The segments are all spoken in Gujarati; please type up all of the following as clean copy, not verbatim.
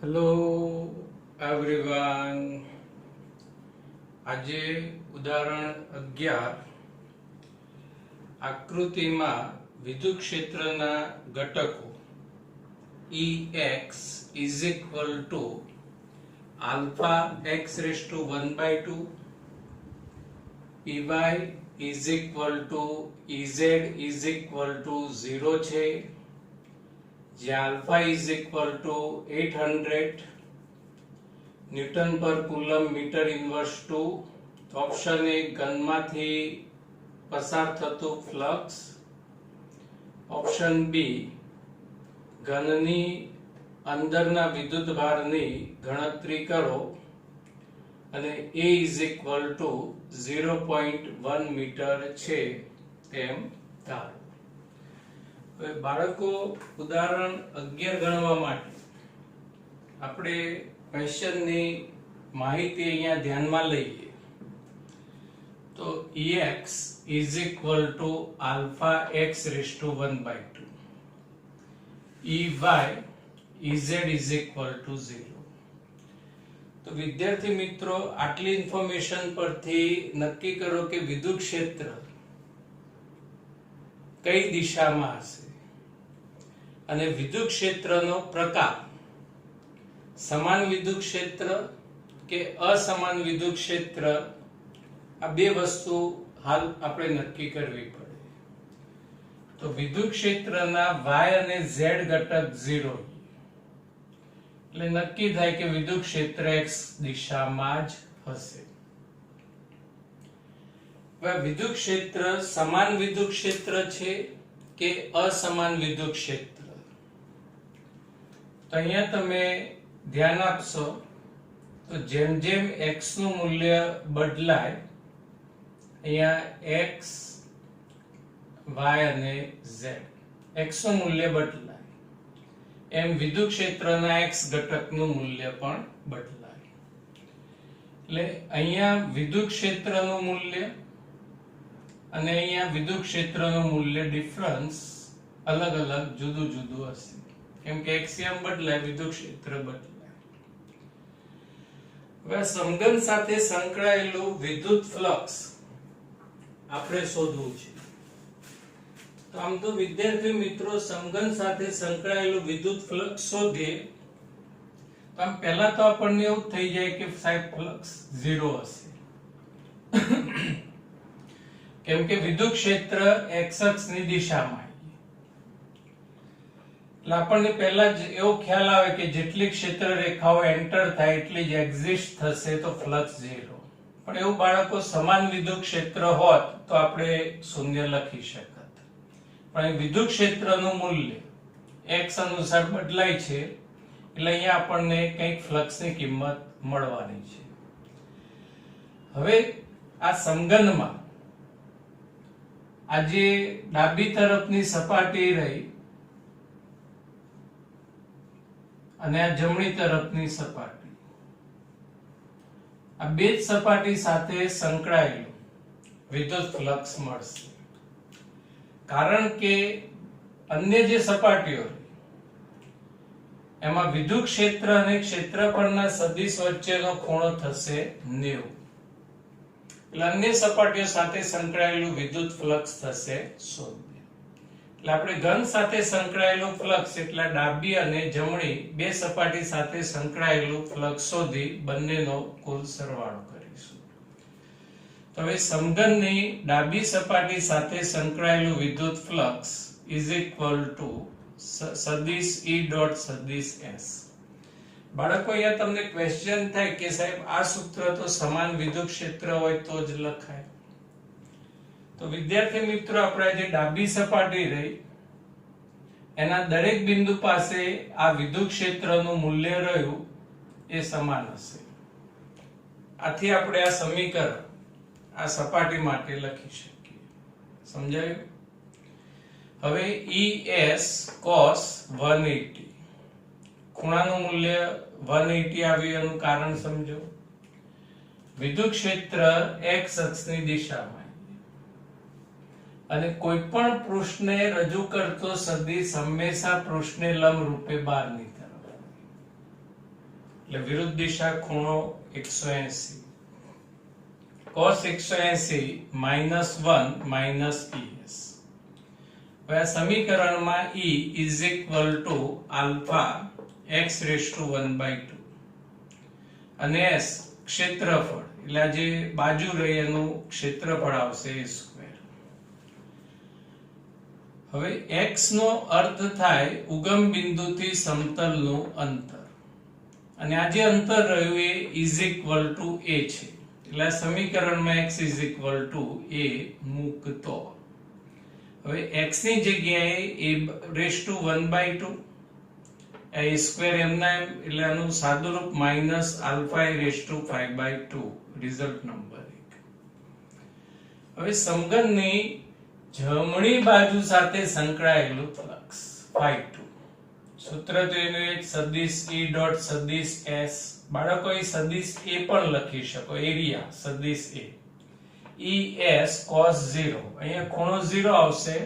Hello everyone. આજે ઉદાહરણ 11 આકૃતિમાં વિદ્યુત ક્ષેત્રના ઘટકો Ex is equal to alpha x raised to 1/2, Py is equal to Ez is equal to 0 છે, જ્યાં alpha is equal to 800 newton per coulomb metre inverse 2. Option A ઘનમાંથી પસાર થતું ફ્લક્સ, ઓપ્શન બી ઘનની અંદરના વિદ્યુત ભારની ગણતરી કરો અને A is equal to 0.1 metre છે તેમ ધારો. હવે બાળકો ઉદાહરણ 11 ગણવા માટે આપણે ક્વેશ્ચનની માહિતી અહીંયા ધ્યાનમાં લઈએ તો Ex is equal to alpha x raised to 1/2, Ey Ez is equal to 0. તો વિદ્યાર્થી મિત્રો, આટલી ઇન્ફોર્મેશન પરથી નક્કી કરો કે વિદ્યુત ક્ષેત્ર કઈ દિશામાં હશે અને વિદ્યુત ક્ષેત્રનો પ્રકાર સમાન વિદ્યુત ક્ષેત્ર કે અસમાન વિદ્યુત ક્ષેત્ર, આ બે વસ્તુ હાલ આપણે નક્કી કરવી પડે. તો વિદ્યુત ક્ષેત્રના y અને z ઘટક 0, એટલે નક્કી થાય કે વિદ્યુત ક્ષેત્ર x દિશામાં જ હશે. હવે વિદ્યુત ક્ષેત્ર સમાન વિદ્યુત ક્ષેત્ર છે કે અસમાન વિદ્યુત ક્ષેત્ર, તો અહીંયા તમે ધ્યાન આપશો તો જેમ જેમ x નું મૂલ્ય બદલાય, અહીંયા x y અને z, x નું મૂલ્ય બદલાય એમ વિદ્યુત ક્ષેત્રના x ઘટકનું મૂલ્ય પણ બદલાય. એટલે અહીંયા વિદ્યુત ક્ષેત્રનું મૂલ્ય અને અહીંયા વિદ્યુત ક્ષેત્રનું મૂલ્ય ડિફરન્સ અલગ અલગ જુદું જુદું હશે, કેમ કે એક્સિયમ બદલાય, વિદ્યુત ક્ષેત્ર બદલાય. હવે સમઘન સાથે સંકળાયેલું વિદ્યુત ફ્લક્સ આપણે શોધવું છે. તો આમ તો વિદ્યાર્થી મિત્રો, સમઘન સાથે સંકળાયેલું વિદ્યુત ફ્લક્સ શોધીએ તો આમ પહેલા તો આપણને એવું થઈ જાય કે સાહેબ ફ્લક્સ 0 હશે, કેમ કે વિદ્યુત ક્ષેત્ર x અક્ષની દિશામાં, એટલે આપણને પહેલા જ એવો ખ્યાલ આવે કે જેટલી ક્ષેત્ર રેખાઓ એન્ટર થાય એટલી જ એક્ઝિસ્ટ થશે, તો ફ્લક્સ 0. પણ એવું બાળકો સમાન વિદ્યુત ક્ષેત્ર હોત તો આપણે શૂન્ય લખી શકત, પણ વિદ્યુત ક્ષેત્રનું મૂલ્ય x અનુસાર બદલાય છે, એટલે અહીંયા આપણને કંઈક ફ્લક્સની કિંમત મળવાની છે. હવે આ સમઘનમાં આ જે ડાબી તરફની સપાટી રહી અને આ જમણી તરફની સપાટી, આ બે જ સપાટી સાથે સંકળાયેલું વિદ્યુત ફ્લક્સ મળશે. કારણ કે અન્ય જે સપાટીઓ એમાં વિદ્યુત ક્ષેત્ર અને ક્ષેત્રફળના સદિશ વચ્ચેનો ખૂણો થશે 90, એટલે અન્ય સપાટીઓ સાથે સંકળાયેલું વિદ્યુત ફ્લક્સ થશે 0. એટલે આપણે ઘન સાથે સંકળાયેલું ફ્લક્સ એટલે ડાબી અને જમણી બે સપાટી સાથે સંકળાયેલું ફ્લક્સ શોધી બંનેનો કુલ સરવાળો કરીશું. તો હવે સમઘનની ડાબી સપાટી સાથે સંકળાયેલું વિદ્યુત ફ્લક્સ ઇઝ ઇક્વલ ટુ સદિશ E ડોટ સદિશ S. બાળકો, અહીંયા તમને ક્વેશ્ચન થાય કે સાહેબ આ સૂત્ર તો સમાન વિદ્યુત ક્ષેત્ર હોય તો જ લખાય. તો વિદ્યાર્થી મિત્રો, આપણે જે ડાબી સપાટી રહી એના દરેક બિંદુ પાસે આ વિદ્યુત ક્ષેત્રનું મૂલ્ય રહ્યું એ સમાન હશે. આથી આપણે આ સમીકરણ આ સપાટી માટે લખી શકીએ. સમજાયું? હવે ES cos 180, ખૂણાનું મૂલ્ય 180 આવ્યું એનું કારણ સમજો. વિદ્યુત ક્ષેત્ર x અક્ષની દિશામાં અને કોઈ પણ પૃષ્ઠને રજૂ કરતો સદિશ હંમેશા પૃષ્ઠને લંબ રૂપે બહારની તરફ. એટલે વિરુદ્ધ દિશા ખૂણો 180 cos 180 -1 -es. હવે આ સમીકરણમાં E is equal to alpha x raised to 1/2 અને s ક્ષેત્રફળ એટલે આ જે બાજુ રહી એનું ક્ષેત્રફળ આવશે a સ્ક્વેર. હવે x નો અર્થ થાય ઉગમ બિંદુથી સમતલનું અંતર અને આ જે અંતર રહ્યું એ is equal to a છે એટલે આ સમીકરણમાં x is equal to a મૂકતો હવે x ની જગ્યાએ a raised to 1/2 a square એમના એમ એટલે આનું સાદું રૂપ minus alpha a raised to 5/2 result number 1. હવે સમઘનની જમણી બાજુ સાથે સંકળાયેલું ફ્લક્સ ϕ2 સૂત્ર તો એનું એક સદિશ E ડોટ સદિશ S બાળકો એ સદિશ A પણ લખી શકો એરિયા સદિશ A ES cos 0 અહીંયા ખૂણો 0 આવશે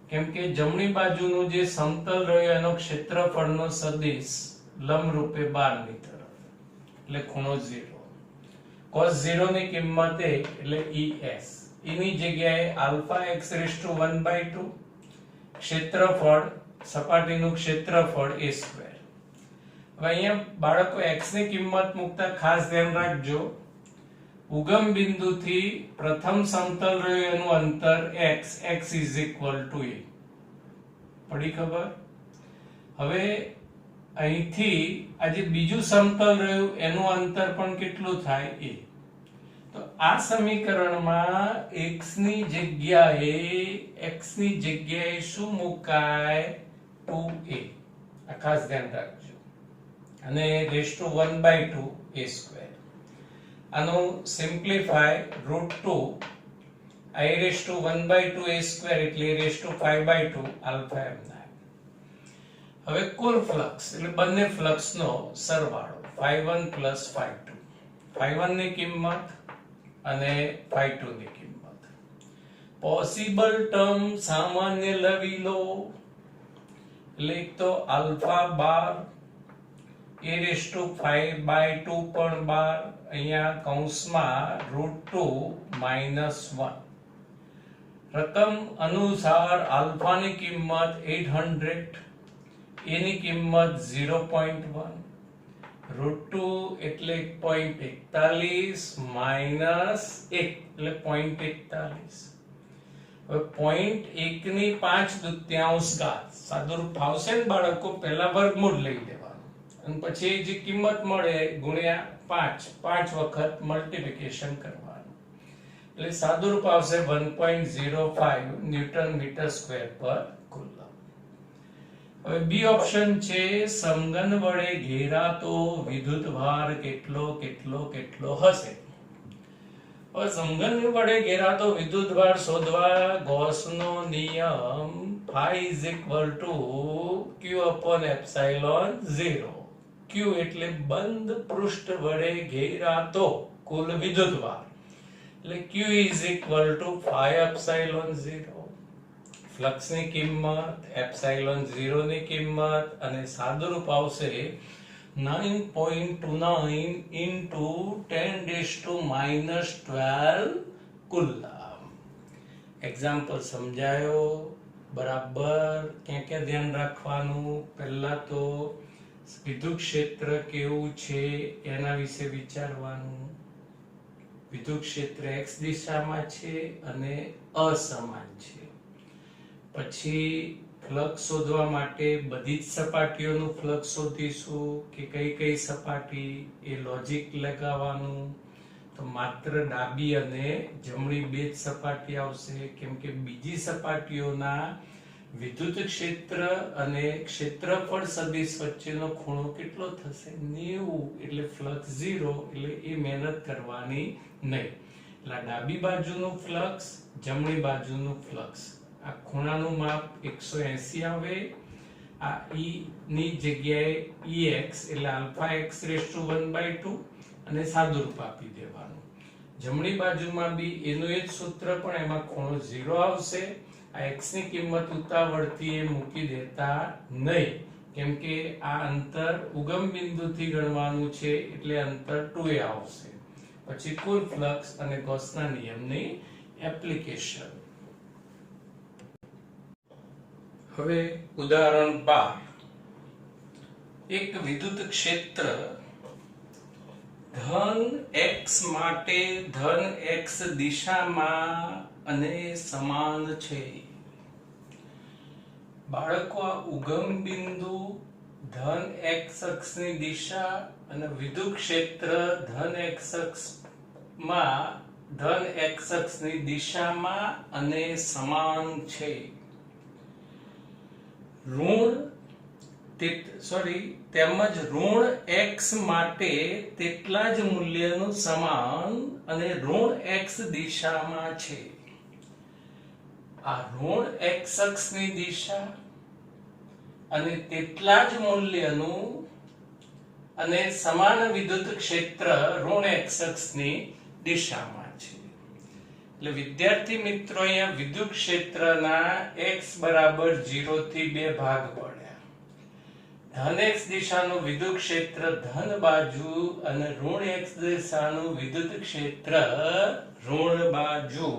કેમ કે જમણી બાજુનું જે સમતલ રહ્યું એનો ક્ષેત્રફળનો સદિશ લંબ રૂપે બહારની તરફ એટલે ખૂણો 0 cos 0 ની કિંમત 1 એટલે ES એની જગ્યાએ આલ્ફા x raised to 1/2 ક્ષેત્રફળ સપાટીનું ક્ષેત્રફળ a સ્ક્વેર. હવે અહીંયા બાળકો x ની કિંમત મૂકતા ખાસ ધ્યાન રાખજો ઉગમ બિંદુથી પ્રથમ સમતલ રહ્યું એનું અંતર x is equal to a પડી ખબર. હવે અહીંથી આ જે બીજું સમતલ રહ્યું એનું અંતર પણ કેટલું થાય a. તો આ સમીકરણમાં x ની જગ્યાએ શું મુકાય 2a આ ખાસ ધ્યાન રાખજો અને raised to 1/2 a સ્ક્વેર. આનું simplify √2 I raised to 1/2 a square એટલે raised to 5/2 આલ્ફા m9. હવે કુલ ફ્લક્સ એટલે બંને ફ્લક્સનો સરવાળો ϕ1 + ϕ2 ϕ1 ની કિંમત અને ϕ2 ની કિંમત. પોસિબલ ટર્મ સામાન્ય લઈ લો એટલે તો alpha bar a raised to 5/2 પણ બાર અહીંયા કૌંસમાં √2 - 1. રકમ અનુસાર આલ્ફા ની કિંમત 800 a ની કિંમત 0.1 √2 એટલે 0.41 -1 એટલે 0.41. હવે 0.1 ની 5/2 ઘાત સાદુરૂપ આવશે ને બાળકો પહેલા વર્ગમૂળ લઈ લેવાનું અને પછી જે કિંમત મળે ગુણ્યા 5 વખત મલ્ટીપ્લિકેશન કરવાનું એટલે સાદુરૂપ આવશે 1.05 ન્યૂટન મીટર સ્ક્વેર પર કુલમ. હવે બી ઓપ્શન છે સમઘન વડે ઘેરાતો વિદ્યુતભાર કેટલો હશે. હવે સમઘન વડે ઘેરાતો વિદ્યુતભાર શોધવા ગૌસનો નિયમ phi is equal to Q/ε0. Q એટલે બંધ પૃષ્ઠ વડે ઘેરાતો કુલ વિદ્યુતભાર એટલે Q is equal to phi/ε0. Flux ની કિંમત ε0 ની કિંમત અને સાદુરૂપ આવશે 9.29 into 10⁻⁻12 કુલમ. એક્ઝામ્પલ સમજાયો બરાબર? ક્યાં ધ્યાન રાખવાનું? પહેલા તો વિદ્યુત ક્ષેત્ર કેવું છે એના વિશે વિચારવાનું. વિદ્યુત ક્ષેત્ર x દિશામાં છે અને અસમાન છે. પછી ફ્લક્સ શોધવા માટે બધી જ સપાટીઓનું ફ્લક્સ શોધીશું કે કઈ સપાટી એ લોજિક લગાવવાનું. તો માત્ર ડાબી અને જમણી બે જ સપાટી આવશે કેમ કે બીજી સપાટીઓના વિદ્યુત ક્ષેત્ર અને ક્ષેત્રફળ સદિશ વચ્ચેનો ખૂણો કેટલો થશે 90 એટલે ફ્લક્સ 0 એટલે એ મહેનત કરવાની નહીં. એટલે ડાબી બાજુનું ફ્લક્સ જમણી બાજુનું ફ્લક્સ આ ખૂણાનું માપ 180 આવે. આ E ની જગ્યાએ EX એટલે આલ્ફા x raised to 1/2 અને સાદુરૂપ આપી દેવાનું. જમણી બાજુમાં બી એનું એ જ સૂત્ર પણ એમાં ખૂણો 0 આવશે. આ x ની કિંમત ઉતાવળથી એ મૂકી દેતા નહીં કેમ કે આ અંતર ઉગમ બિંદુથી ગણવાનું છે એટલે અંતર 2a આવશે. પછી કુલ ફ્લક્સ અને ગૌસના નિયમની એપ્લિકેશન. હવે ઉદાહરણ 12. એક વિદ્યુત ક્ષેત્ર ધન x માટે ધન x દિશામાં અને સમાન છે. બાળકો, આ ઉગમ બિંદુ ધન x અક્ષની દિશા અને વિદ્યુત ક્ષેત્ર ધન x અક્ષમાં ધન x અક્ષની દિશામાં અને સમાન છે. તેમજ ઋણ x માટે તેટલા જ મૂલ્યનું સમાન અને ઋણ x દિશામાં છે. આ ઋણ x અક્ષની દિશા અને તેટલા જ મૂલ્યનું અને સમાન વિદ્યુત ક્ષેત્ર ઋણ x અક્ષની દિશામાં છે. એટલે વિદ્યાર્થી મિત્રો, અહીંયા વિદ્યુત ક્ષેત્રના x બરાબર 0 થી 2 ભાગ પડ્યા. ધન x દિશાનું વિદ્યુત ક્ષેત્ર ધન બાજુ અને ઋણ x દિશાનું વિદ્યુત ક્ષેત્ર ઋણ બાજુ.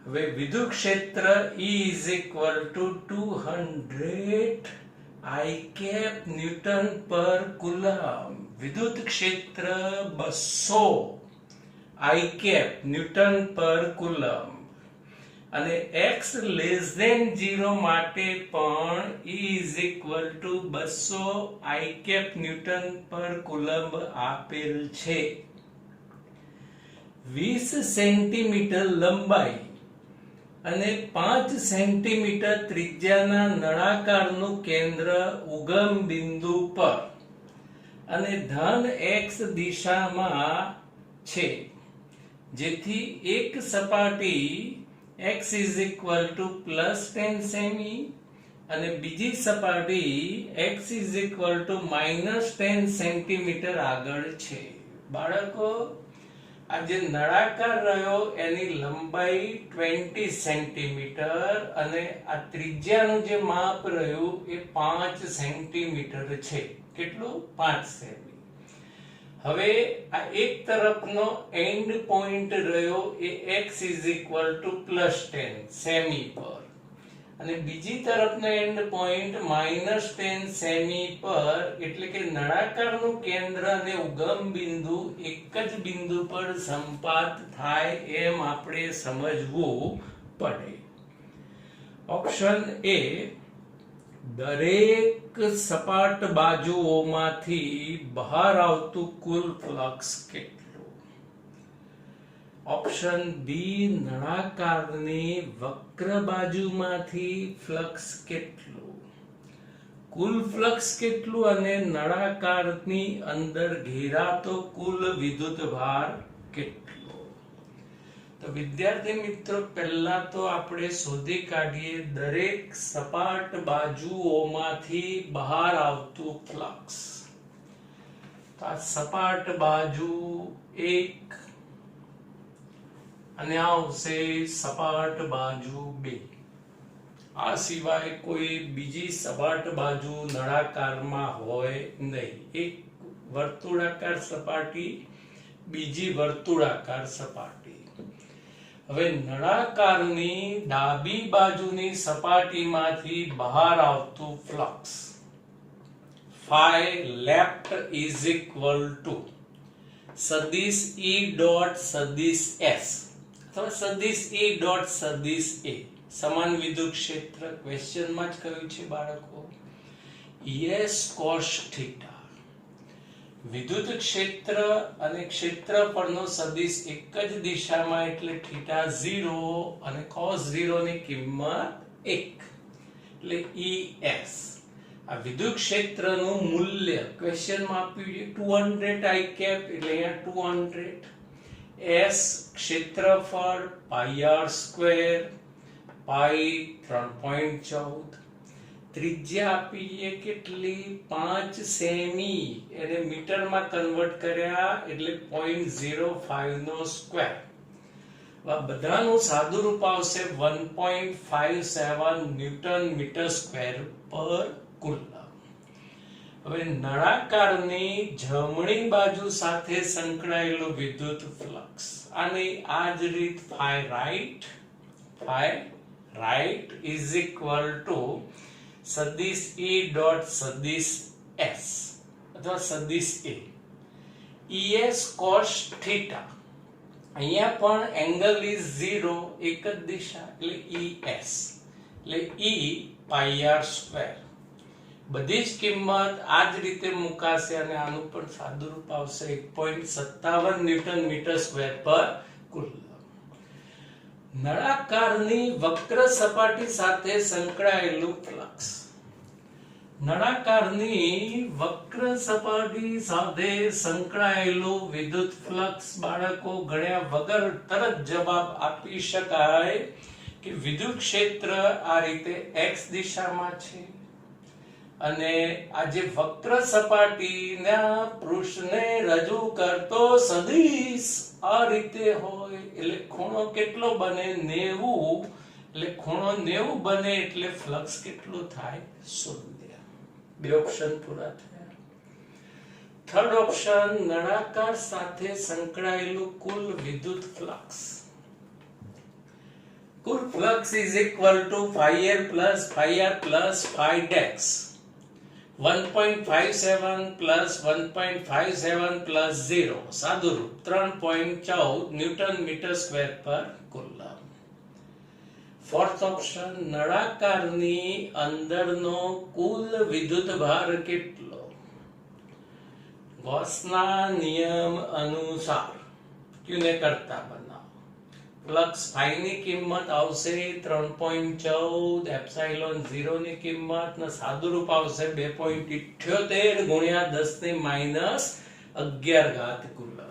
હવે વિદ્યુત ક્ષેત્ર E is equal to 200 I cap newton per coulomb. વિદ્યુત ક્ષેત્ર 200 I cap newton per coulomb. અને x less than 0 માટે પણ E is equal to 200 I cap newton per coulomb આપેલ છે. 20 સેન્ટીમીટર લંબાઈ અને 5 સેન્ટીમીટર ત્રિજ્યાના નળાકારનું કેન્દ્ર ઉગમ બિંદુ પર અને ધન x દિશામાં છે, જેથી એક સપાટી x is equal to plus 10 semi અને બીજી સપાટી x is equal to minus 10 centimetre આગળ છે. બાળકો, આ જે નળાકાર રહ્યો એની લંબાઈ 20 સેન્ટીમીટર અને આ ત્રિજ્યાનું જે માપ રહ્યું એ 5 સેન્ટીમીટર છે. કેટલું? 5 સેમી. હવે આ એક તરફનો એન્ડ પોઈન્ટ રહ્યો એ x is equal to plus 10 semi પર અને બીજી તરફનો એન્ડ પોઈન્ટ -10 સેમી પર. એટલે કે નળાકારનું કેન્દ્ર અને ઉગમ બિંદુ એક જ બિંદુ પર સંપાત થાય એમ આપણે સમજવું પડે. ઓપ્શન એ, દરેક સપાટ બાજુઓમાંથી બહાર આવતું કુલ ફ્લક્સ કેટલું? ઓપ્શન બી, નળાકારની વક્ર બાજુમાંથી ફ્લક્સ કેટલું? કુલ ફ્લક્સ કેટલું અને નળાકારની અંદર ઘેરાતો કુલ વિદ્યુતભાર કેટલો? તો વિદ્યાર્થી મિત્રો, પહેલા તો આપણે શોધી કાઢીએ દરેક સપાટ બાજુઓમાંથી બહાર આવતું ફ્લક્સ. તો આ સપાટ બાજુ 1 અને આવશે સપાટ બાજુ 2. આ સિવાય કોઈ બીજી સપાટ બાજુ નળાકારમાં હોય નહીં. એક વર્તુળાકાર સપાટી, બીજી વર્તુળાકાર સપાટી. હવે નળાકારની ડાબી બાજુની સપાટીમાંથી બહાર આવતું flux phi left is equal to સદિશ E ડોટ સદિશ S અથવા સદિશ E ડોટ સદિશ A. સમાન વિદ્યુત ક્ષેત્ર ક્વેશ્ચનમાં જ કહ્યું છે બાળકો. S cos θ. વિદ્યુત ક્ષેત્ર અને ક્ષેત્રફળનો સદિશ એક જ દિશામાં એટલે θ0 અને cos 0 ની કિંમત 1 એટલે ES. આ વિદ્યુત ક્ષેત્રનું મૂલ્ય ક્વેશ્ચનમાં આપ્યું છે 200 I cap એટલે અહીંયા 200. S ક્ષેત્રફળ πr² પાઈ 3.14. ત્રિજ્યા આપીએ કેટલી? 5 સેમી. એને મીટરમાં કન્વર્ટ કર્યા એટલે 0.05 નો સ્ક્વેર. આ બધાનું સાદું રૂપ આવશે 1.57 ન્યૂટન મીટર સ્ક્વેર પર કુલમ. હવે નળાકારની જમણી બાજુ સાથે સંકળાયેલું વિદ્યુત ફ્લક્સ આની આ જ રીત phi right is equal to સદિશ E ડોટ સદિશ S અથવા સદિશ A ES cos theta. અહીંયા પણ એંગલ ઇઝ 0 એક જ દિશા એટલે ES એટલે E pi r સ્ક્વેર. બધી જ કિંમત આ જ રીતે મુકાશે અને આનું પણ સાદુરૂપ આવશે 1.57 ન્યૂટન મીટર સ્ક્વેર પર કુલમ. નળાકારની વક્ર સપાટી સાથે સંકળાયેલું ફ્લક્સ. નળાકારની વક્ર સપાટી સાથે સંકળાયેલું વિદ્યુત ફ્લક્સ બાળકો ગણ્યા વગર તરત જવાબ આપી શકાય કે વિદ્યુત ક્ષેત્ર આ રીતે x દિશામાં છે અને આ જે વક્ર સપાટીના પૃષ્ઠને રજૂ કરતો સદિશ આ રીતે હોય એટલે ખૂણો કેટલો બને 90. એટલે ખૂણો 90 બને એટલે ફ્લક્સ કેટલું થાય 0. બે ઓપ્શન પૂરા થયા. થર્ડ ઓપ્શન નળાકાર સાથે સંકળાયેલું કુલ વિદ્યુત flux. Cool flux is equal to phi r plus phi r plus phi dex 1.57 plus 1.57 plus 0 સાદુરૂપ 3.14 ન્યૂટન મીટર સ્ક્વેર પર કુલમ. ફોર્થ ઓપ્શન નળાકારની અંદરનો કુલ વિદ્યુત ભાર કેટલો? ગોસના નિયમ અનુસાર ક્યુને કરતા બનાવો. ફ્લક્સ phi ની કિંમત આવશે 3.14, એપ્સાઇલોન 0 ની કિંમત ને સાદુરૂપ આવશે 2.78 ગુણ્યા 10 ની -11 ઘાત કુલમ.